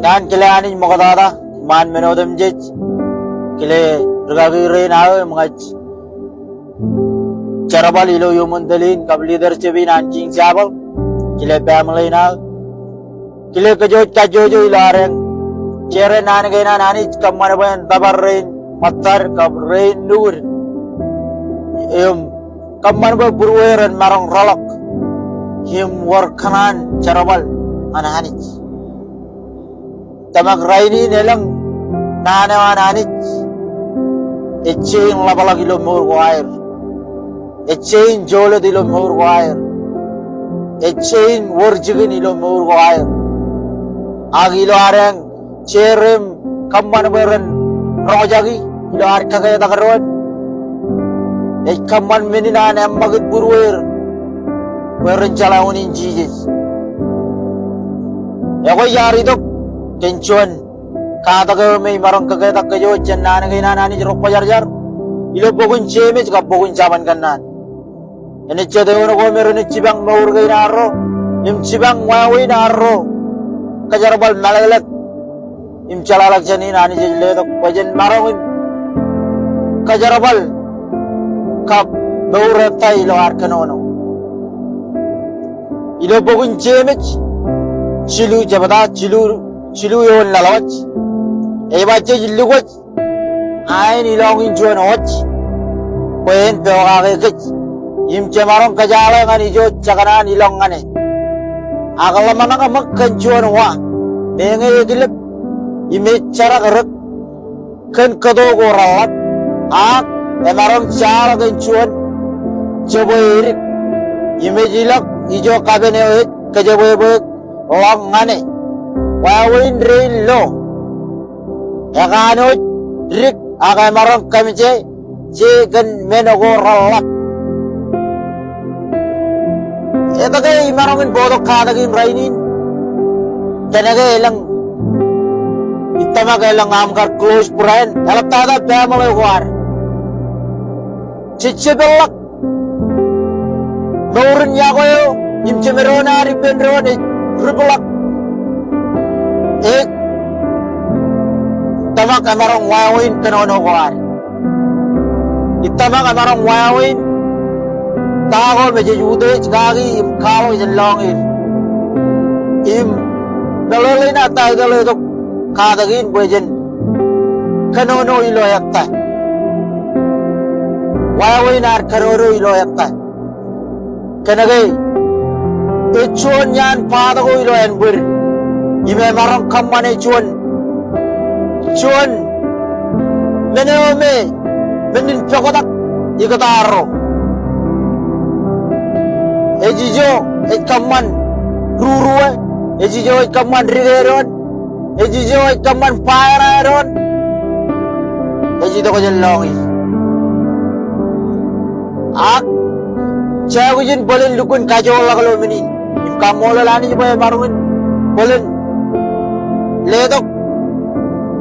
ഞാൻ kilanin mo katata man menodem jej kile ragagirin awe mga charabal ilo yumundalin kab leader chebin anjing siabal kile family na kile kajojo ilo areng chere nan gay na nani kamman bayan tabarrin matar kabrein nur kamman ba burweran marong rolok him workanan charabal anahanit tamag raini nelang nanawananit echein labalag ilo murwair echein jolo dilo murwair echein warjigin ilo murwair agilo areng cherem kamman beren rojagi ilo ar kagaya takarwan kamman meninan magit burwer beren jalawunin jijis ko yari dok kencuan kata ke may marang kagaya takayo dyan nanagay nanani jirok pajarjar ilo bukun chemej ka bukun jaman kanan enitcha dewono ko meron chibang maurgay naro im chibang wawi naro kajarbal malalat im chalalak jani nani jille dok pajan marangin kajarbal kap maurata ilo arkanono ilo bukun chemej chilu jabada chilu yon lalawach baca jillu wach ain ilongin juan wach pen pewa kekech im cemarong kajala ngani jo cakanan ilong ngane akala mana ka makkan juan wa nenge yedilep ime cara kerek kan kedogo rawat ak emarong cara kan juan coba irik ime jilak ijo kabene wet kejabo long ngane wawin rein lo yakanot rik akay marong kami je kan menogo rolak ito kay marongin bodok kadagin rainin kanaga ilang itama kailang amkar close friend alat tada family war chichibelak nourin yako yo imchemerona ribenrone ribelak itama kamarong wawin kanono kuar itama kamarong wawin takol meje jude gagi im kalo jelongin im dalole na tay dalo to kadagin bojen kanono ilo yakta wawin ar kanono ilo yakta kanagay echuan yan pada ko ilo yan bur ime marong kamane chuan menome menin pekotak ikataro ejijo ekaman ruruwe ejijo ekaman rigeron ejijo ekaman pairon ejido ko jalongi ak chawujin bolen lukun kajola kalo menin kamola lani joy marungin bolen ledok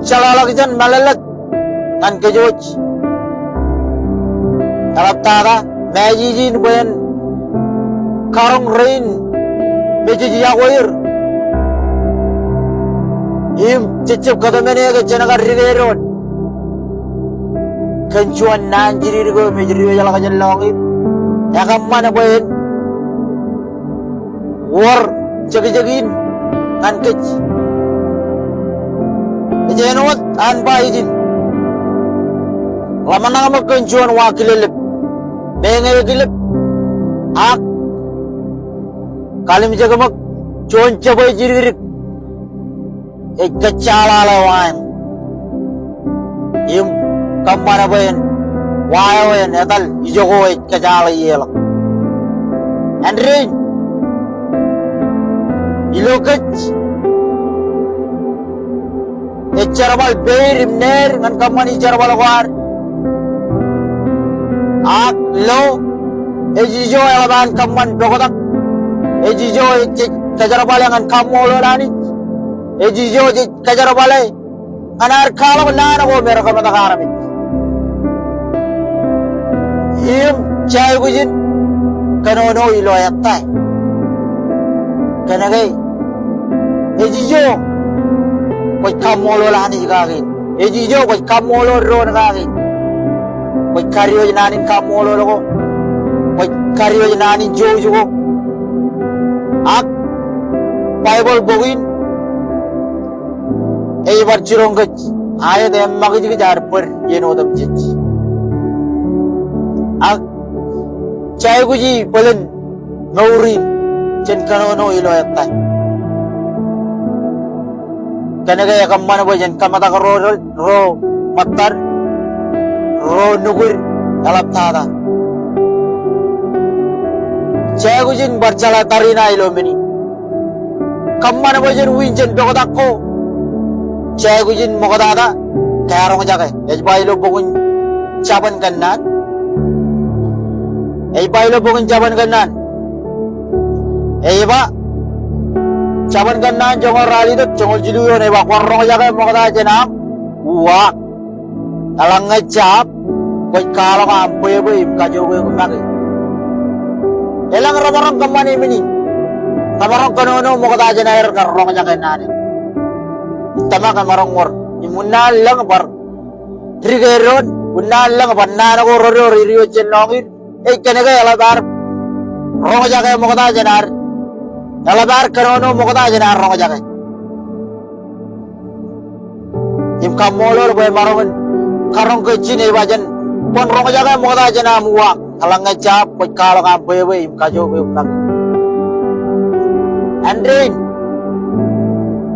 chalalak jan malalat kan kejoj alap tara majijin boyan karong rain majiji yakoir im cecep kadamene ke chanagar rigeron kencuan nanjiri rigo majiri jalak jalongi yakamana boyan war jagi-jagin kan kej jenot an baidin lamana makencuan wakilelep benge dilep ak kalim jagamak cuan cabai jiririk kecala lawan im kamana bayan wayan etal ijogo kecala yelak andrin ilokech charabal berim ner ngan kamani charabal war ak lo ejijo elaban kaman dogotak ejijo kajarabal ngan kamolo lani ejijo kajarabal anar kala nana ko mera kamata karamit im chay bujin kanono ilo yatta kanagay ejijo Koy kamolo lani jigagin. Eji jo koy kamolo ro nagagin. Koy kariyo nanin kamolo loko. Koy kariyo nanin jojo ko. Ak Bible bogin. Bar chirongaj. Aya de magiji ke jar per yenodam chich. Ak chay guji palen ngaurin chen kanono ilo yatta. Kanaga ya kamana bajan kamata ro matar ro nugur alap tada. Chay gujin barcala tarina ilo meni. Kamana bajan winjen dokodako. Chay gujin mokodada kaya rong jake. Ejba ilo bugun caban kanan. Ejba ilo bugun caban kanan. Eba caban kanan jongol rali dek jongol jiluyo eba korong jake mokodada jenam. Wah alang ngejap koy kalo kampo ebo kajo gue kumaki. Elang romorong kamani meni. Kamarong kanono mokodada jenair karong jake nani. Tama kamarong mor. Imunal lang bar trigeron unal lang bar nana ko roro riyo chenongin kanaga alabar rongo jake mokota jenar alabar kanono mokota jenar rongo jake im kamolor boy marongan karong ke chine bajan pon rongo jake mokota jenar muwa alang ngejap koy kalo kampo im kajo be utak andrin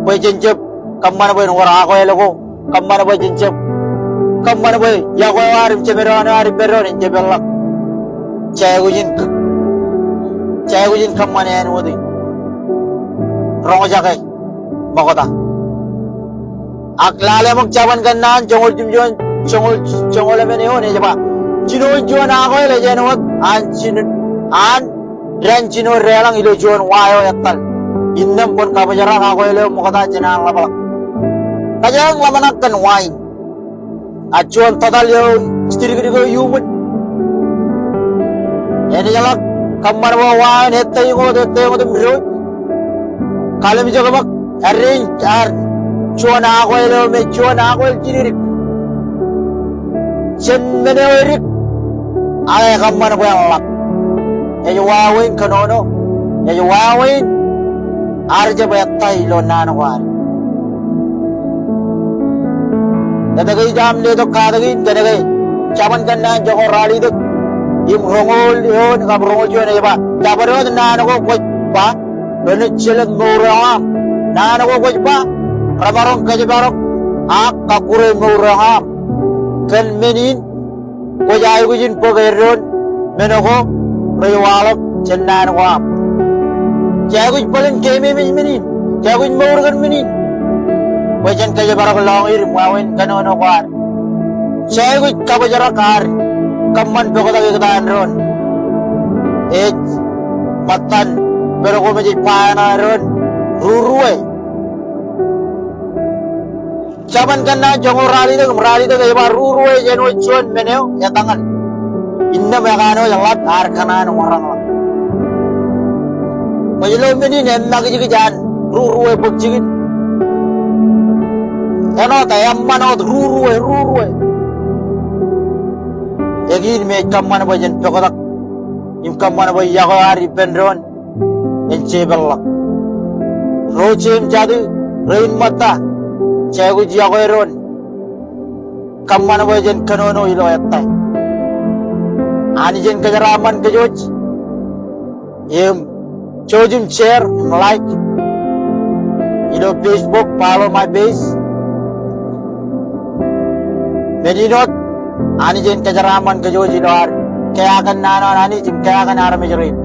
boy jenjep kamana boy ngora ako eloko kamana boy jenjep kamana boy ya ko arim cemerana arim beron jebelak chay gujin kamana en wodi rongo jake makota aklale mok caban kanan jongol jumjon jongol mene one jaba jino jona ako ele jenot an ran jino relang ilo jon wayo yatal innam pon kabajara ako ele makota jenang lapalak kajang lamanakan wine acuan total yo stiri ko human yani jalak kamar wa wine hette yo bro kalam jaga mak arrange ar cuan ako ele me cuan ako el jiri chen mene orik ay kamar wa lak ya wawin kanono ya wawin arja batai lo nano war Kadagay jam le to kadagay kadagay caban kanan joko rali to im rongol yon ngab rongol yon eba dabaro nana ko koj pa dono chelang nguraham nana ko koj pa ramarong kajabarok ak kakure nguraham kan menin kojay gujin pogeron menoko rewalok cennan ko am jaguj palen keme menin jaguj ngurgan menin wajan kaya barak longir mawin kanono kwar chay guj kabajara kar kamman bekota ketaan ron matan pero ko majid paana ron ruruwe caban kana jongo rali to kaya ba ruruwe jeno chuan meneo ya tangan inna megano yang lat ar kanano orang lang pajilo menin emma kijigan ruruwe pagjigin ano tayo manot ruruwe egin me kamana bajan pekotak im kamana bay yago ari penron en chebella rochem jadu rain mata chegu jago eron kamana bajan kanono ilo yatta ani jen kajaraman kajoj em chojum share like ilo Facebook follow my page Medinot ani jen kajaraman kajoji doar kaya kan nano ani jim kaya kan arame jerin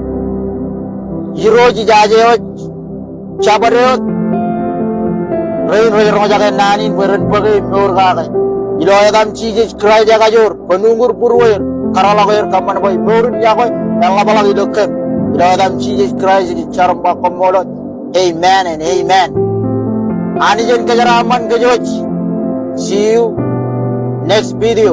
yiroji jajeyot chabareyot rain rongo jaga nani beren bagai mur kagai ilo adam chije krai jaga jor penunggur purwer karala koyer kaman boy mur ya koy ella balagi dokem ilo adam chije krai jadi charam pakomolot amen and amen ani jen kajaraman kajoji see you next video